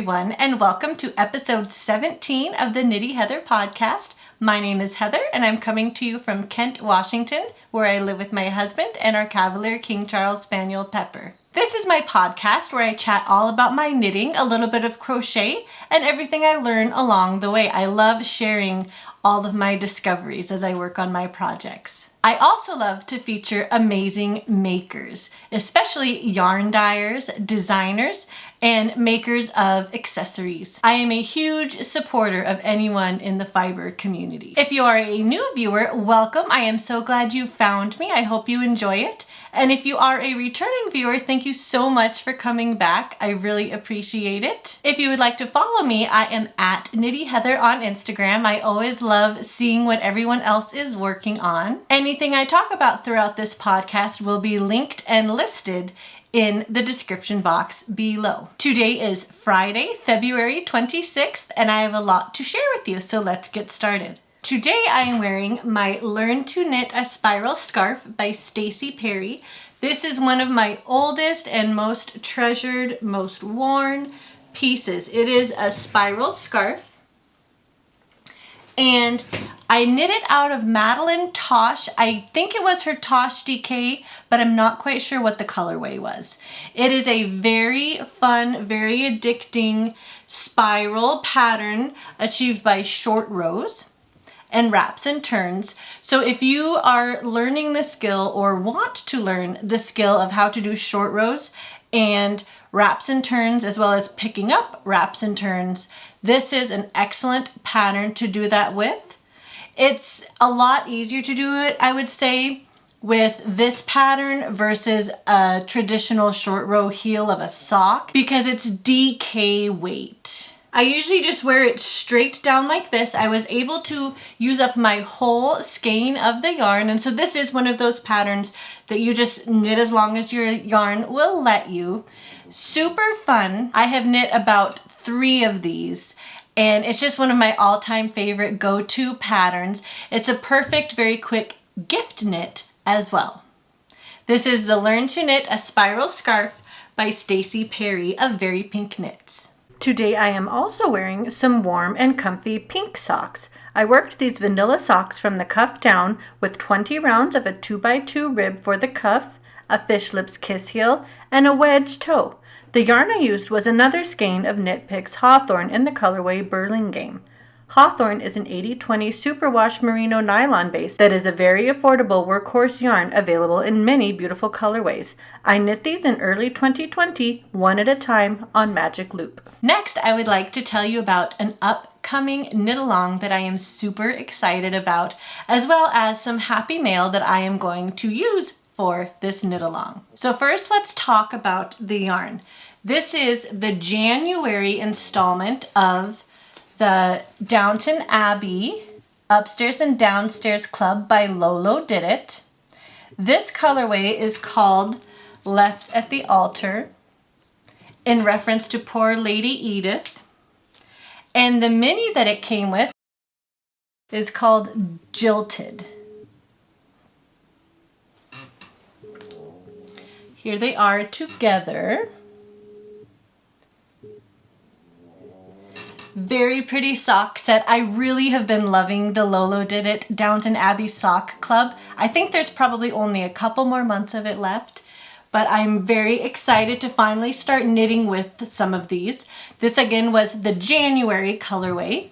everyone, and welcome to episode 17 of the Knitty Heather podcast. My name is Heather, and I'm coming to you from Kent, Washington, where I live with my husband and our Cavalier King Charles Spaniel Pepper. This is my podcast where I chat all about my knitting, a little bit of crochet, and everything I learn along the way. I love sharing all of my discoveries as I work on my projects. I also love to feature amazing makers, especially yarn dyers, designers, and makers of accessories. I am a huge supporter of anyone in the fiber community. If you are a new viewer, welcome. I am so glad you found me. I hope you enjoy it. And if you are a returning viewer, thank you so much for coming back. I really appreciate it. If you would like to follow me, I am at Knitty Heather on Instagram. I always love seeing what everyone else is working on. Anything I talk about throughout this podcast will be linked and listed in the description box below. Today is Friday, February 26th, and I have a lot to share with you, so let's get started. Today I am wearing my Learn to Knit a Spiral Scarf by Stacey Perry. This is one of my oldest and most treasured, most worn pieces. It is a spiral scarf, and I knit it out of Madeline Tosh. I think it was her Tosh DK, but I'm not quite sure what the colorway was. It is a very fun, very addicting spiral pattern achieved by short rows and wraps and turns. So if you are learning the skill or want to learn the skill of how to do short rows and wraps and turns, as well as picking up wraps and turns, this is an excellent pattern to do that with. It's a lot easier to do it, I would say, with this pattern versus a traditional short row heel of a sock because it's DK weight. I usually just wear it straight down like this. I was able to use up my whole skein of the yarn, and so this is one of those patterns that you just knit as long as your yarn will let you. Super fun. I have knit about 3 of these, and it's just one of my all-time favorite go-to patterns. It's a perfect, very quick gift knit as well. This is the Learn to Knit a Spiral Scarf by Stacey Perry of Very Pink Knits. Today I am also wearing some warm and comfy pink socks. I worked these vanilla socks from the cuff down with 20 rounds of a 2x2 rib for the cuff, a fish lips kiss heel, and a wedge toe. The yarn I used was another skein of Knit Picks Hawthorne in the colorway Burlingame. Hawthorne is an 80/20 superwash merino nylon base that is a very affordable workhorse yarn available in many beautiful colorways. I knit these in early 2020, one at a time on Magic Loop. Next, I would like to tell you about an upcoming knit along that I am super excited about, as well as some happy mail that I am going to use for this knit along. So first, let's talk about the yarn. This is the January installment of the Downton Abbey Upstairs and Downstairs Club by Lolo Did It. This colorway is called Left at the Altar, in reference to poor Lady Edith. And the mini that it came with is called Jilted. Here they are together. Very pretty sock set. I really have been loving the Lolo Did It Downton Abbey Sock Club. I think there's probably only a couple more months of it left, but I'm very excited to finally start knitting with some of these. This again was the January colorway,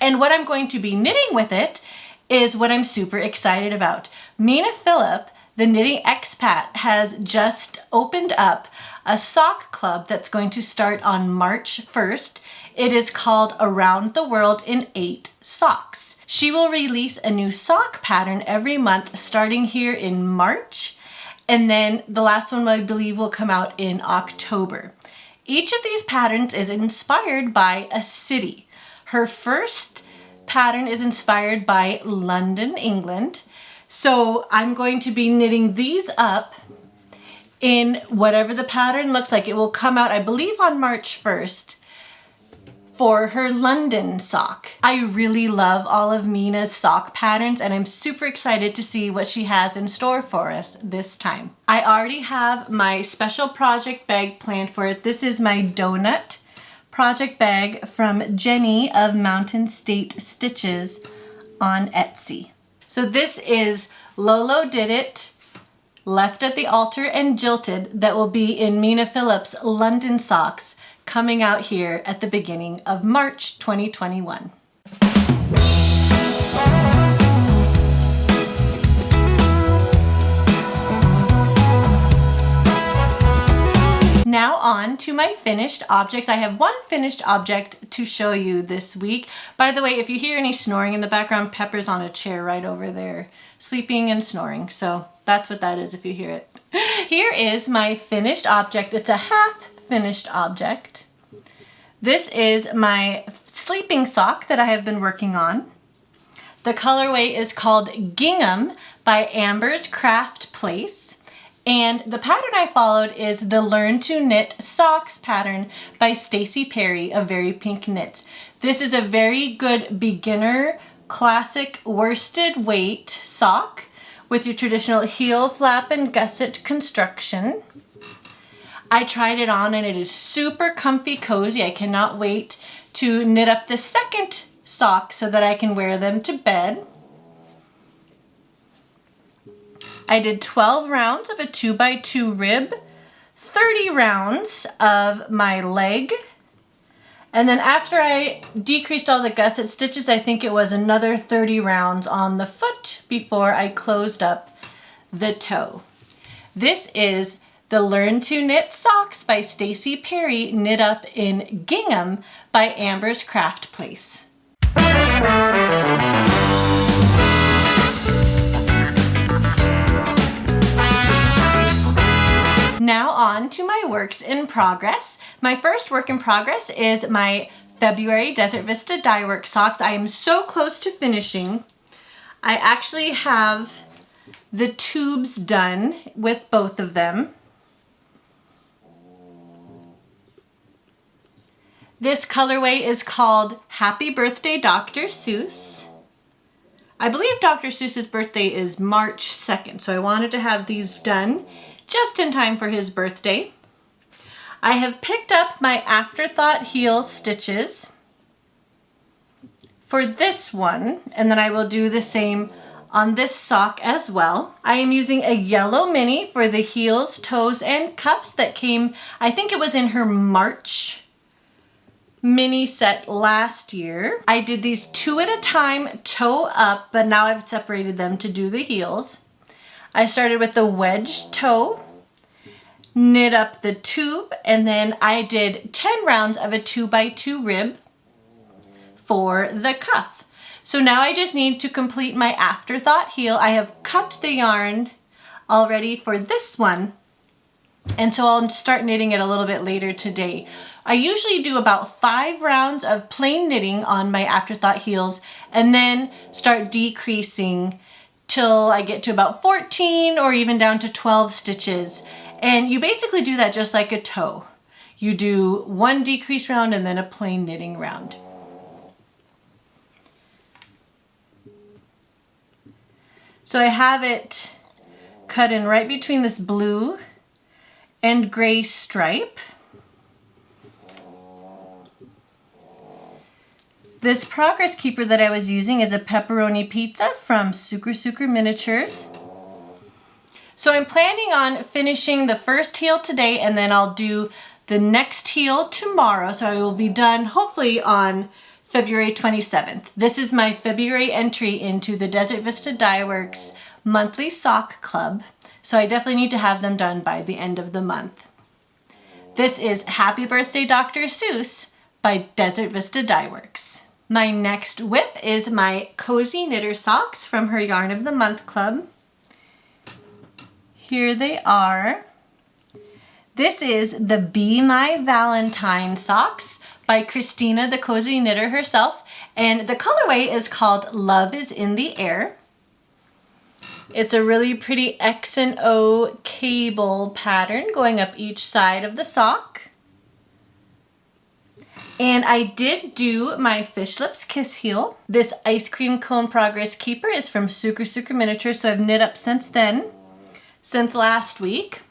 and what I'm going to be knitting with it is what I'm super excited about. Mina Phillip, the knitting expat, has just opened up a sock club that's going to start on March 1st. It is called Around the World in 8 Socks. She will release a new sock pattern every month starting here in March, and then the last one I believe will come out in October. Each of these patterns is inspired by a city. Her first pattern is inspired by London, England. So I'm going to be knitting these up in whatever the pattern looks like. It will come out, I believe, on March 1st. For her London sock. I really love all of Mina's sock patterns, and I'm super excited to see what she has in store for us this time. I already have my special project bag planned for it. This is my donut project bag from Jenny of Mountain State Stitches on Etsy. So this is Lolo Did It, Left at the Altar and Jilted, that will be in Mina Phillips' London Socks, coming out here at the beginning of March 2021. Now on to my finished object. I have one finished object to show you this week. By the way, if you hear any snoring in the background, Pepper's on a chair right over there, sleeping and snoring. So that's what that is if you hear it. Here is my finished object. It's a half finished object. This is my sleeping sock that I have been working on. The colorway is called Gingham by Amber's Craft Place. And the pattern I followed is the Learn to Knit Socks pattern by Stacy Perry of Very Pink Knits. This is a very good beginner classic worsted weight sock with your traditional heel flap and gusset construction. I tried it on and it is super comfy cozy. I cannot wait to knit up the second sock so that I can wear them to bed. I did 12 rounds of a 2x2 rib, 30 rounds of my leg, and then after I decreased all the gusset stitches, I think it was another 30 rounds on the foot before I closed up the toe. This is the Learn to Knit Socks by Stacy Perry, knit up in Gingham by Amber's Craft Place. Now on to my works in progress. My first work in progress is my February Desert Vista Dye Work socks. I am so close to finishing. I actually have the tubes done with both of them. This colorway is called Happy Birthday Dr. Seuss. I believe Dr. Seuss's birthday is March 2nd, so I wanted to have these done just in time for his birthday. I have picked up my Afterthought heel stitches for this one, and then I will do the same on this sock as well. I am using a yellow mini for the heels, toes, and cuffs that came, I think it was in her March mini set last year. I did these 2 at a time, toe up, but now I've separated them to do the heels. I started with the wedge toe, knit up the tube, and then I did 10 rounds of a 2x2 rib for the cuff. So now I just need to complete my Afterthought heel. I have cut the yarn already for this one, and so I'll start knitting it a little bit later today. I usually do about 5 rounds of plain knitting on my Afterthought heels and then start decreasing till I get to about 14 or even down to 12 stitches. And you basically do that just like a toe. You do 1 decrease round and then a plain knitting round. So I have it cut in right between this blue and gray stripe. This progress keeper that I was using is a pepperoni pizza from Sucre Miniatures. So I'm planning on finishing the first heel today, and then I'll do the next heel tomorrow. So I will be done hopefully on February 27th. This is my February entry into the Desert Vista Dye Works monthly sock club. So I definitely need to have them done by the end of the month. This is Happy Birthday Dr. Seuss by Desert Vista Dye Works. My next whip is my Cozy Knitter socks from her Yarn of the Month Club. Here they are. This is the Be My Valentine socks by Christina, the Cozy Knitter herself, and the colorway is called Love is in the Air. It's a really pretty X and O cable pattern going up each side of the sock. And I did do my Fish Lips Kiss heel. This ice cream cone progress keeper is from Sucre Miniatures, so I've knit up since then, since last week.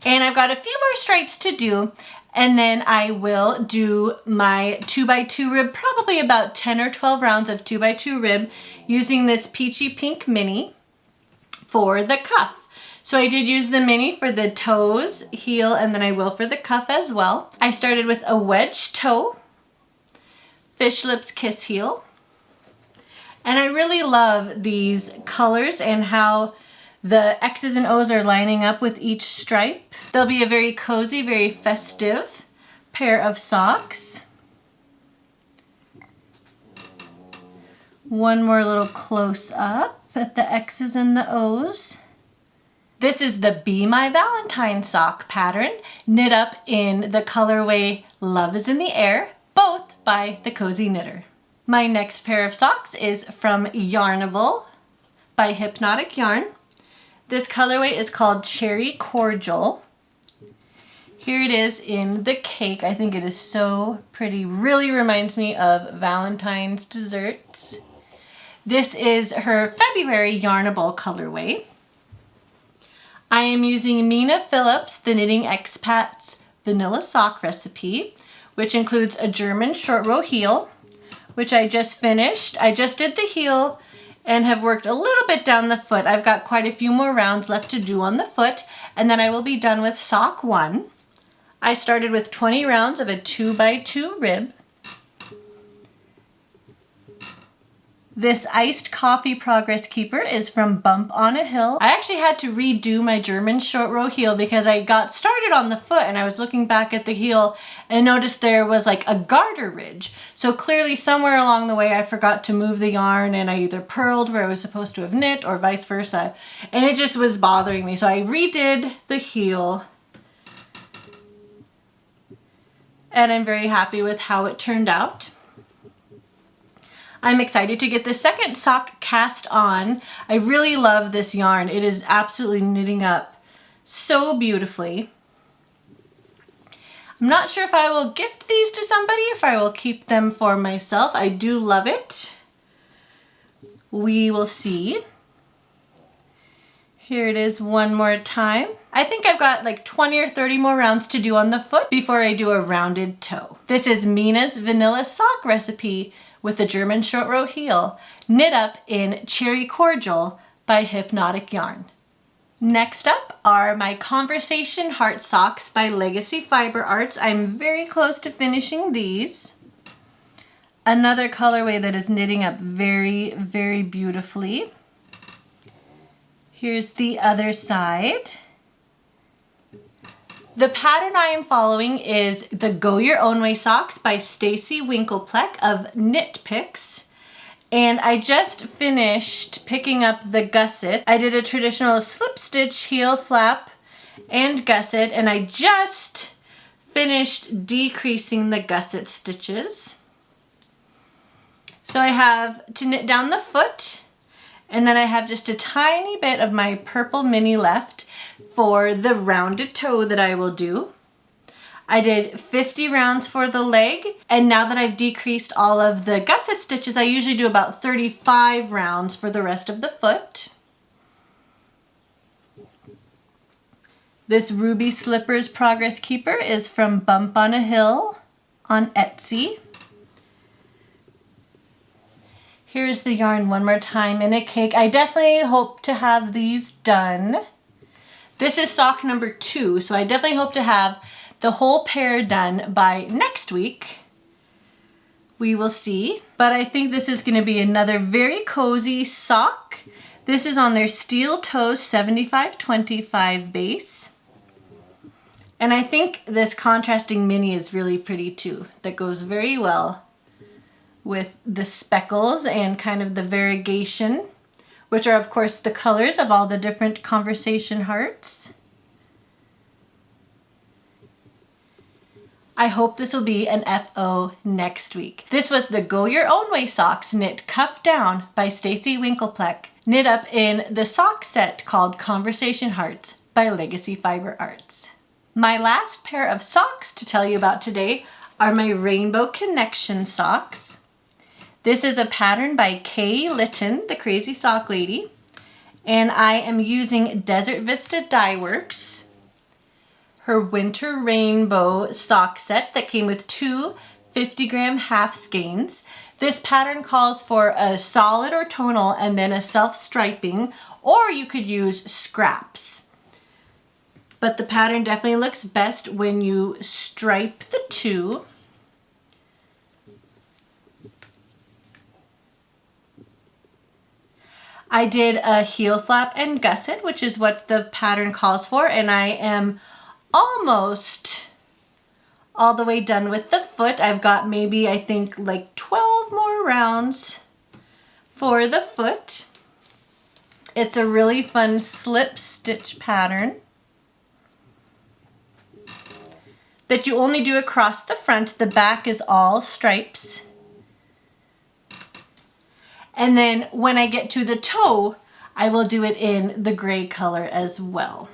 And I've got a few more stripes to do. And then I will do my 2x2 rib, probably about 10 or 12 rounds of 2x2 rib using this peachy pink mini for the cuff. So I did use the mini for the toes, heel, and then I will for the cuff as well. I started with a wedge toe, fish lips kiss heel. And I really love these colors and how the X's and O's are lining up with each stripe. They'll be a very cozy, very festive pair of socks. One more little close up at the X's and the O's. This is the Be My Valentine sock pattern, knit up in the colorway Love is in the Air, both by the Cozy Knitter. My next pair of socks is from Yarnable by Hypnotic Yarn. This colorway is called Cherry Cordial. Here it is in the cake. I think it is so pretty. Really reminds me of Valentine's desserts. This is her February Yarnable colorway. I am using Mina Phillips, the Knitting Expat's vanilla sock recipe, which includes a German short row heel, which I just finished. I just did the heel and have worked a little bit down the foot. I've got quite a few more rounds left to do on the foot, and then I will be done with sock 1. I started with 20 rounds of a 2x2 rib. This Iced Coffee Progress Keeper is from Bump on a Hill. I actually had to redo my German short row heel because I got started on the foot and I was looking back at the heel and noticed there was like a garter ridge. So clearly somewhere along the way I forgot to move the yarn and I either purled where I was supposed to have knit or vice versa. And it just was bothering me. So I redid the heel and I'm very happy with how it turned out. I'm excited to get the second sock cast on. I really love this yarn. It is absolutely knitting up so beautifully. I'm not sure if I will gift these to somebody, if I will keep them for myself. I do love it. We will see. Here it is one more time. I think I've got like 20 or 30 more rounds to do on the foot before I do a rounded toe. This is Mina's vanilla sock recipe with a German short row heel, knit up in Cherry Cordial by Hypnotic Yarn. Next up are my Conversation Heart socks by Legacy Fiber Arts. I'm very close to finishing these. Another colorway that is knitting up very, very beautifully. Here's the other side. The pattern I am following is the Go Your Own Way socks by Stacy Winklepleck of Knit Picks. And I just finished picking up the gusset. I did a traditional slip stitch, heel flap, and gusset, and I just finished decreasing the gusset stitches. So I have to knit down the foot, and then I have just a tiny bit of my purple mini left for the rounded toe that I will do. I did 50 rounds for the leg, and now that I've decreased all of the gusset stitches, I usually do about 35 rounds for the rest of the foot. This Ruby Slippers Progress Keeper is from Bump on a Hill on Etsy. Here's the yarn one more time in a cake. I definitely hope to have these done. This is sock number 2, so I definitely hope to have the whole pair done by next week. We will see, but I think this is going to be another very cozy sock. This is on their Steel Toe 7525 base. And I think this contrasting mini is really pretty too. That goes very well with the speckles and kind of the variegation, which are of course the colors of all the different Conversation Hearts. I hope this will be an FO next week. This was the Go Your Own Way socks knit cuff down by Stacy Winklepleck, knit up in the sock set called Conversation Hearts by Legacy Fiber Arts. My last pair of socks to tell you about today are my Rainbow Connection socks. This is a pattern by Kay Litton, the Crazy Sock Lady, and I am using Desert Vista Dye Works. her winter rainbow sock set that came with two 50-gram half skeins. This pattern calls for a solid or tonal and then a self-striping, or you could use scraps. But the pattern definitely looks best when you stripe the two. I did a heel flap and gusset, which is what the pattern calls for, and I am almost all the way done with the foot. I've got maybe, I think, like 12 more rounds for the foot. It's a really fun slip stitch pattern that you only do across the front. The back is all stripes. And then when I get to the toe, I will do it in the gray color as well.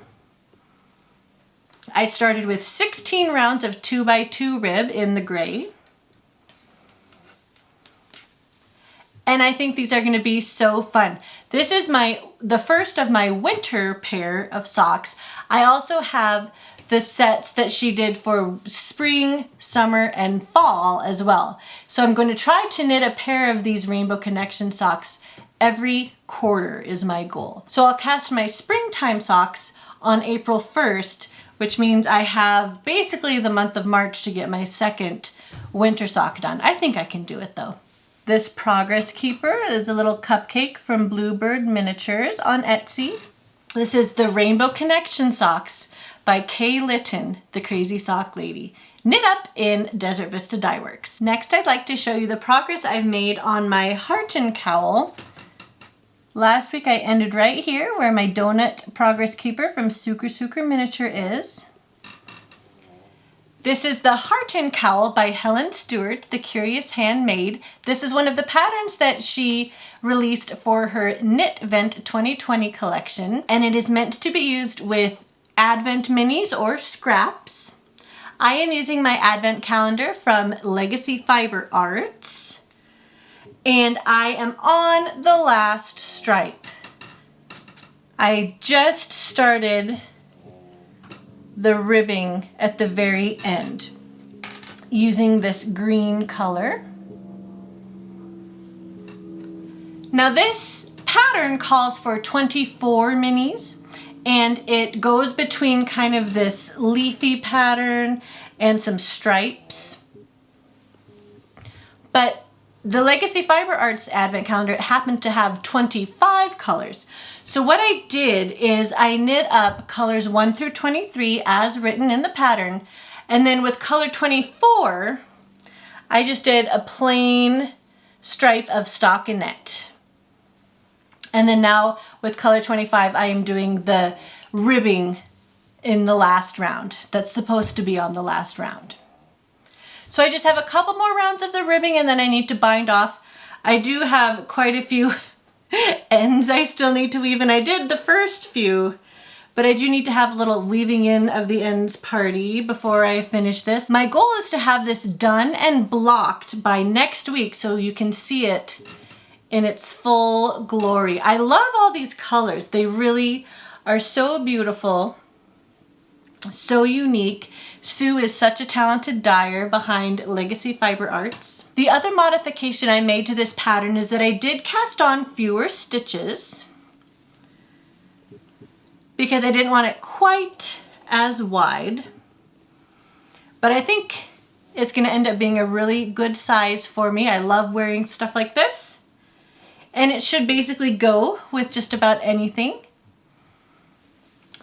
I started with 16 rounds of 2x2 rib in the gray. And I think these are going to be so fun. This is the first of my winter pair of socks. I also have the sets that she did for spring, summer, and fall as well. So I'm going to try to knit a pair of these Rainbow Connection socks every quarter is my goal. So I'll cast my springtime socks on April 1st, which means I have basically the month of March to get my second winter sock done. I think I can do it though. This Progress Keeper is a little cupcake from Bluebird Miniatures on Etsy. This is the Rainbow Connection socks by Kay Litton, the Crazy Sock Lady, knit up in Desert Vista Dye Works. Next, I'd like to show you the progress I've made on my Hearten cowl. Last week I ended right here where my donut Progress Keeper from Sucre Miniature is. This is the Hearten cowl by Helen Stewart, the Curious Handmade. This is one of the patterns that she released for her Knit Vent 2020 collection, and it is meant to be used with Advent minis or scraps. I am using my Advent calendar from Legacy Fiber Arts, and I am on the last stripe. I just started the ribbing at the very end using this green color. Now this pattern calls for 24 minis, and it goes between kind of this leafy pattern and some stripes. But the Legacy Fiber Arts Advent Calendar happened to have 25 colors. So what I did is I knit up colors 1 through 23 as written in the pattern, and then with color 24, I just did a plain stripe of stockinette. And then now with color 25, I am doing the ribbing in the last round. That's supposed to be on the last round. So I just have a couple more rounds of the ribbing and then I need to bind off. I do have quite a few ends I still need to weave, and I did the first few, but I do need to have a little weaving in of the ends party before I finish this. My goal is to have this done and blocked by next week so you can see it in its full glory. I love all these colors. They really are so beautiful, so unique. Sue is such a talented dyer behind Legacy Fiber Arts. The other modification I made to this pattern is that I did cast on fewer stitches because I didn't want it quite as wide, but I think it's going to end up being a really good size for me. I love wearing stuff like this, and it should basically go with just about anything.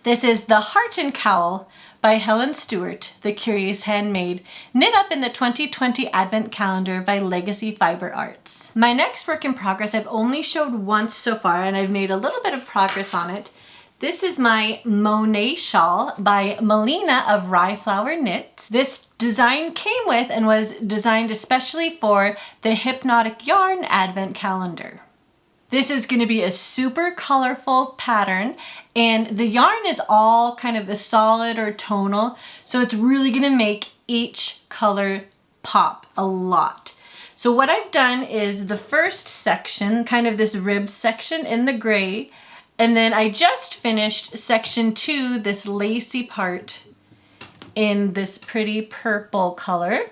This is the Hearten cowl by Helen Stewart, the Curious Handmade, knit up in the 2020 Advent Calendar by Legacy Fiber Arts. My next work in progress I've only showed once so far, and I've made a little bit of progress on it. This is my Monet shawl by Melina of Rye Flower Knits. This design came with and was designed especially for the Hypnotic Yarn Advent Calendar. This is going to be a super colorful pattern, and the yarn is all kind of a solid or tonal, so it's really going to make each color pop a lot. So what I've done is the first section, kind of this rib section in the gray, and then I just finished section 2, this lacy part in this pretty purple color.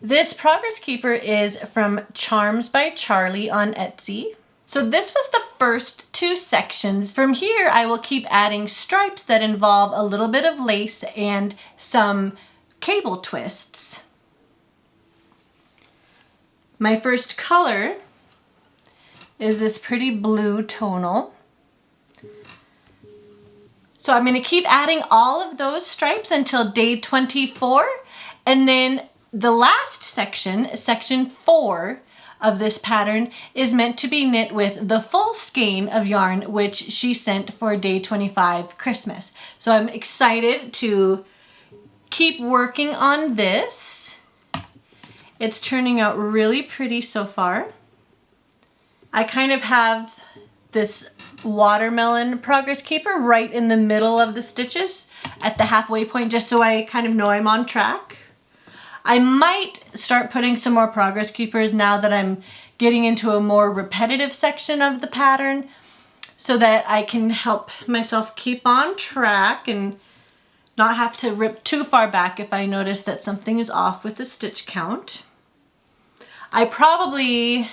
This Progress Keeper is from Charms by Charlie on Etsy. So this was the first 2 sections. From here, I will keep adding stripes that involve a little bit of lace and some cable twists. My first color is this pretty blue tonal. So I'm going to keep adding all of those stripes until day 24, and then the last section, section 4 of this pattern, is meant to be knit with the full skein of yarn which she sent for day 25 Christmas. So I'm excited to keep working on this. It's turning out really pretty so far. I kind of have this watermelon Progress Keeper right in the middle of the stitches at the halfway point, just so I kind of know I'm on track. I might start putting some more Progress Keepers now that I'm getting into a more repetitive section of the pattern, so that I can help myself keep on track and not have to rip too far back if I notice that something is off with the stitch count. I probably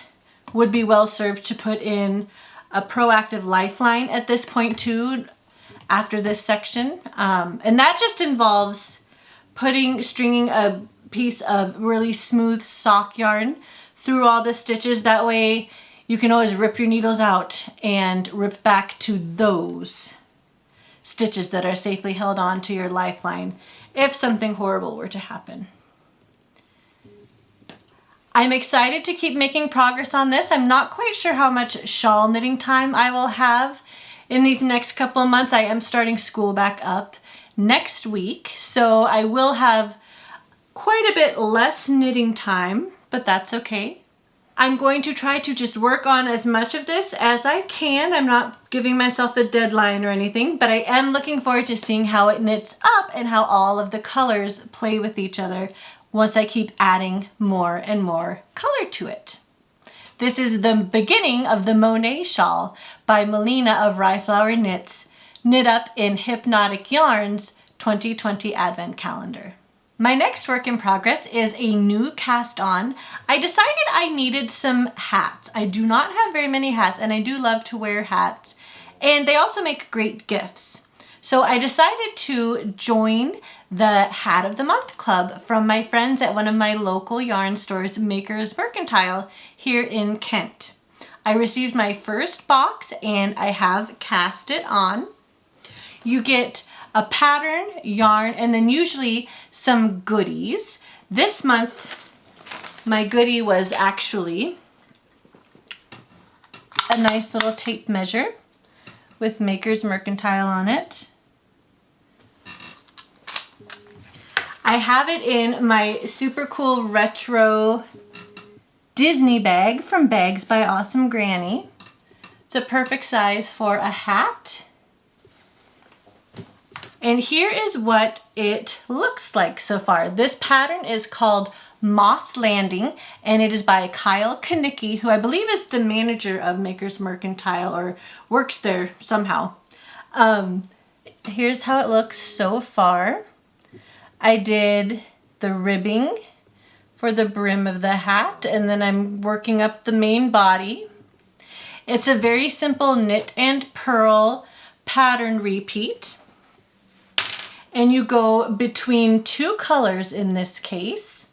would be well served to put in a proactive lifeline at this point too, after this section. And that just involves stringing a piece of really smooth sock yarn through all the stitches. That way you can always rip your needles out and rip back to those stitches that are safely held on to your lifeline if something horrible were to happen. I'm excited to keep making progress on this. I'm not quite sure how much shawl knitting time I will have in these next couple of months. I am starting school back up next week, so I will have quite a bit less knitting time, but that's okay. I'm going to try to just work on as much of this as I can. I'm not giving myself a deadline or anything, but I am looking forward to seeing how it knits up and how all of the colors play with each other once I keep adding more and more color to it. This is the beginning of the Monet shawl by Melina of Ryflower Knits, knit up in Hypnotic Yarns 2020 Advent Calendar. My next work in progress is a new cast on. I decided I needed some hats. I do not have very many hats, and I do love to wear hats, and they also make great gifts. So I decided to join the Hat of the Month Club from my friends at one of my local yarn stores, Maker's Mercantile, here in Kent. I received my first box and I have cast it on. You get a pattern, yarn, and then usually some goodies. This month, my goodie was actually a nice little tape measure with Maker's Mercantile on it. I have it in my super cool retro Disney bag from Bags by Awesome Granny. It's a perfect size for a hat. And here is what it looks like so far. This pattern is called Moss Landing, and it is by Kyle Kanicki, who I believe is the manager of Maker's Mercantile or works there somehow. Here's how it looks so far. I did the ribbing for the brim of the hat, and then I'm working up the main body. It's a very simple knit and purl pattern repeat. And you go between 2 colors in this case.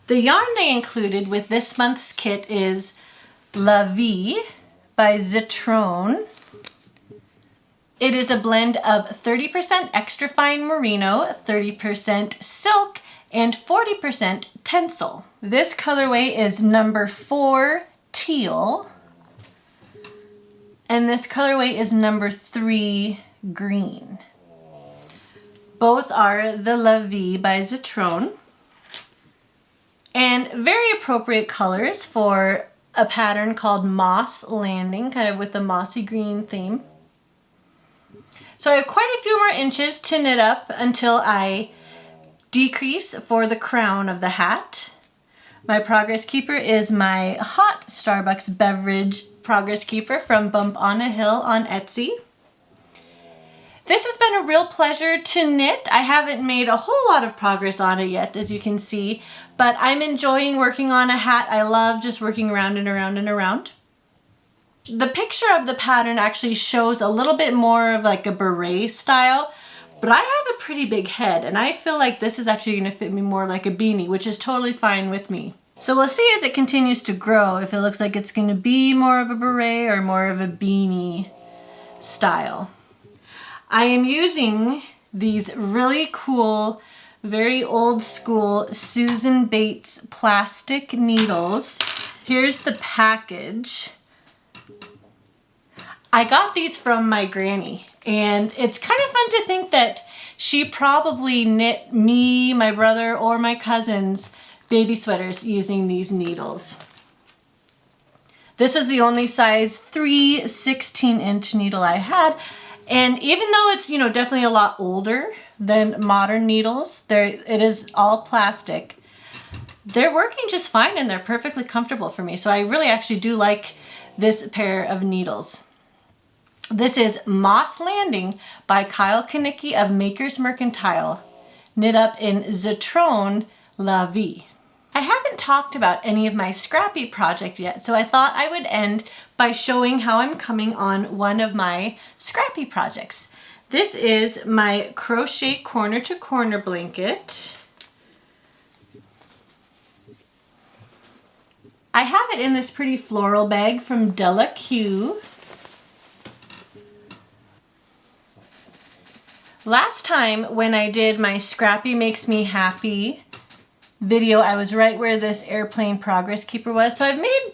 The yarn they included with this month's kit is La Vie by Zitrone. It is a blend of 30% extra fine merino, 30% silk, and 40% tencel. This colorway is number 4 teal, and this colorway is number 3 green. Both are the La Vie by Zitrone, and very appropriate colors for a pattern called Moss Landing, kind of with the mossy green theme. So I have quite a few more inches to knit up until I decrease for the crown of the hat. My Progress Keeper is my hot Starbucks beverage Progress Keeper from Bump on a Hill on Etsy. This has been a real pleasure to knit. I haven't made a whole lot of progress on it yet, as you can see, but I'm enjoying working on a hat. I love just working around and around and around. The picture of the pattern actually shows a little bit more of like a beret style, but I have a pretty big head and I feel like this is actually going to fit me more like a beanie, which is totally fine with me. So we'll see as it continues to grow if it looks like it's going to be more of a beret or more of a beanie style. I am using these really cool, very old school Susan Bates plastic needles. Here's the package. I got these from my granny, and it's kind of fun to think that she probably knit me, my brother, or my cousins baby sweaters using these needles. This was the only size 3 16-inch needle I had, and even though it's, you know, definitely a lot older than modern needles, it is all plastic, they're working just fine and they're perfectly comfortable for me. So I really actually do like this pair of needles. This is Moss Landing by Kyle Kinnicky of Maker's Mercantile, knit up in Zitrone La Vie. I haven't talked about any of my scrappy projects yet, so I thought I would end by showing how I'm coming on one of my scrappy projects. This is my crochet corner to corner blanket. I have it in this pretty floral bag from ChiaoGoo. Last time when I did my Scrappy Makes Me Happy video, I was right where this airplane progress keeper was. So I've made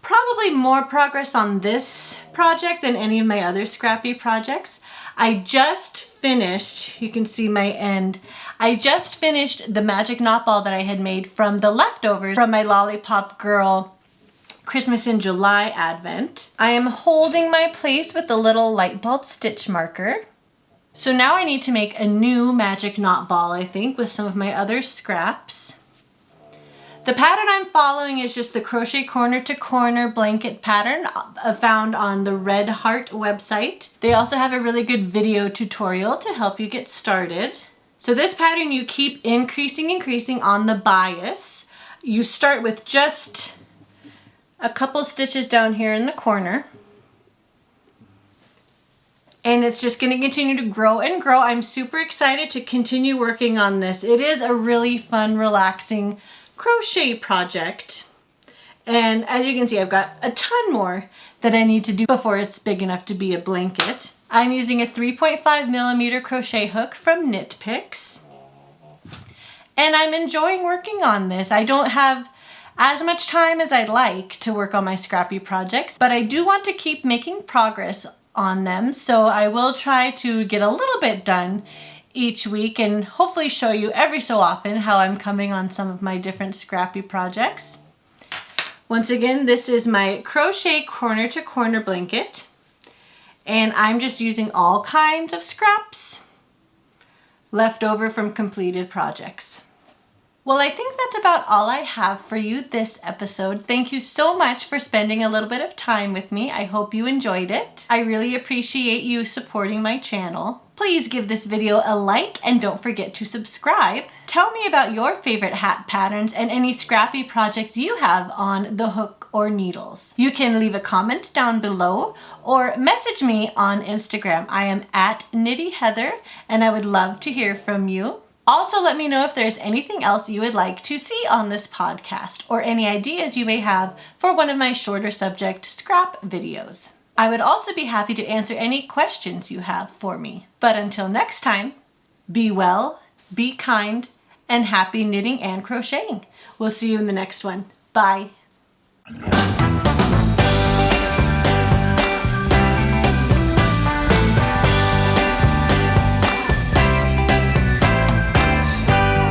probably more progress on this project than any of my other scrappy projects. I just finished, you can see my end, I just finished the magic knot ball that I had made from the leftovers from my Lollipop Girl Christmas in July advent. I am holding my place with the little light bulb stitch marker. So now I need to make a new magic knot ball, I think, with some of my other scraps. The pattern I'm following is just the crochet corner to corner blanket pattern found on the Red Heart website. They also have a really good video tutorial to help you get started. So this pattern you keep increasing on the bias. You start with just a couple stitches down here in the corner. And it's just going to continue to grow and grow. I'm super excited to continue working on this. It is a really fun, relaxing crochet project. And as you can see, I've got a ton more that I need to do before it's big enough to be a blanket. I'm using a 3.5mm crochet hook from Knit Picks. And I'm enjoying working on this. I don't have as much time as I'd like to work on my scrappy projects, but I do want to keep making progress on them, so I will try to get a little bit done each week and hopefully show you every so often how I'm coming on some of my different scrappy projects. Once again, this is my crochet corner to corner blanket, and I'm just using all kinds of scraps left over from completed projects. Well, I think that's about all I have for you this episode. Thank you so much for spending a little bit of time with me. I hope you enjoyed it. I really appreciate you supporting my channel. Please give this video a like and don't forget to subscribe. Tell me about your favorite hat patterns and any scrappy projects you have on the hook or needles. You can leave a comment down below or message me on Instagram. I am at KnittyHeather and I would love to hear from you. Also, let me know if there's anything else you would like to see on this podcast or any ideas you may have for one of my shorter subject scrap videos. I would also be happy to answer any questions you have for me. But until next time, be well, be kind, and happy knitting and crocheting. We'll see you in the next one. Bye.